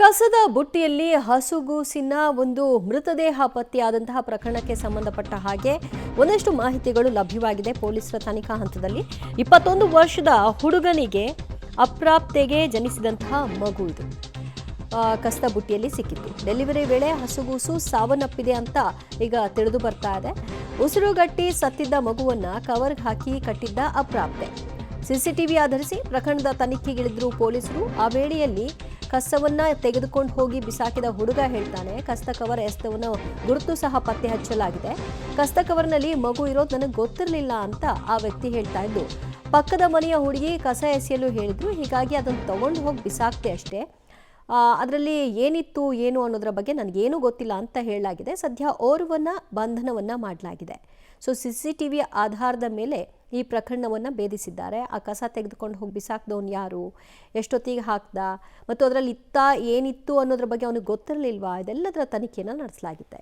ಕಸದ ಬುಟ್ಟಿಯಲ್ಲಿ ಹಸುಗೂಸಿನ ಒಂದು ಮೃತದೇಹ ಪತ್ತೆಯಾದಂತಹ ಪ್ರಕರಣಕ್ಕೆ ಸಂಬಂಧಪಟ್ಟ ಹಾಗೆ ಒಂದಷ್ಟು ಮಾಹಿತಿಗಳು ಲಭ್ಯವಾಗಿದೆ ಪೊಲೀಸರ ತನಿಖಾ ಹಂತದಲ್ಲಿ. 21 ವರ್ಷದ ಹುಡುಗನಿಗೆ ಅಪ್ರಾಪ್ತೆಗೆ ಜನಿಸಿದಂತಹ ಮಗು ಇದು ಕಸದ ಬುಟ್ಟಿಯಲ್ಲಿ ಸಿಕ್ಕಿತ್ತು. ಡೆಲಿವರಿ ವೇಳೆ ಹಸುಗೂಸು ಸಾವನ್ನಪ್ಪಿದೆ ಅಂತ ಈಗ ತಿಳಿದು ಬರ್ತಾ ಇದೆ. ಉಸಿರುಗಟ್ಟಿ ಸತ್ತಿದ್ದ ಮಗುವನ್ನ ಕವರ್ಗೆ ಹಾಕಿ ಕಟ್ಟಿದ್ದ ಅಪ್ರಾಪ್ತೆ. ಸಿಸಿಟಿವಿ ಆಧರಿಸಿ ಪ್ರಕರಣದ ತನಿಖೆಗಿಳಿದ್ರು ಪೊಲೀಸರು. ಆ ವೇಳೆಯಲ್ಲಿ ಕಸವನ್ನ ತೆಗೆದುಕೊಂಡು ಹೋಗಿ ಬಿಸಾಕಿದ ಹುಡುಗ ಹೇಳ್ತಾನೆ, ಕಸದ ಕವರ್ ಎಸೆದವನ ಗುರುತು ಸಹ ಪತ್ತೆ ಹಚ್ಚಲಾಗಿದೆ. ಕಸದ ಕವರ್ನಲ್ಲಿ ಮಗು ಇರೋದು ನನಗೆ ಗೊತ್ತಿರಲಿಲ್ಲ ಅಂತ ಆ ವ್ಯಕ್ತಿ ಹೇಳ್ತಾ ಇದ್ದು, ಪಕ್ಕದ ಮನೆಯ ಹುಡುಗಿ ಕಸ ಎಸೆಯಲು ಹೇಳಿದ್ರು, ಹೀಗಾಗಿ ಅದನ್ನು ತಗೊಂಡು ಹೋಗಿ ಬಿಸಾಕ್ತೆ ಅಷ್ಟೇ. ಅದರಲ್ಲಿ ಏನಿತ್ತು ಏನು ಅನ್ನೋದ್ರ ಬಗ್ಗೆ ನನಗೇನೂ ಗೊತ್ತಿಲ್ಲ ಅಂತ ಹೇಳಲಾಗಿದೆ. ಸದ್ಯ ಓರ್ವನ್ನ ಬಂಧನವನ್ನ ಮಾಡಲಾಗಿದೆ. ಸೊ ಸಿಸಿಟಿವಿ ಆಧಾರದ ಮೇಲೆ ಈ ಪ್ರಕರಣವನ್ನು ಭೇದಿಸಿದ್ದಾರೆ. ಆ ಕಸ ತೆಗೆದುಕೊಂಡು ಹೋಗಿ ಬಿಸಾಕ್ದವನು ಯಾರು, ಎಷ್ಟೊತ್ತಿಗೆ ಹಾಕ್ದ, ಮತ್ತು ಅದರಲ್ಲಿ ಏನಿತ್ತು ಅನ್ನೋದ್ರ ಬಗ್ಗೆ ಅವನಿಗೆ ಗೊತ್ತಿರಲಿಲ್ವಾ, ಇದೆಲ್ಲದರ ತನಿಖೆಯನ್ನು ನಡೆಸಲಾಗಿದೆ.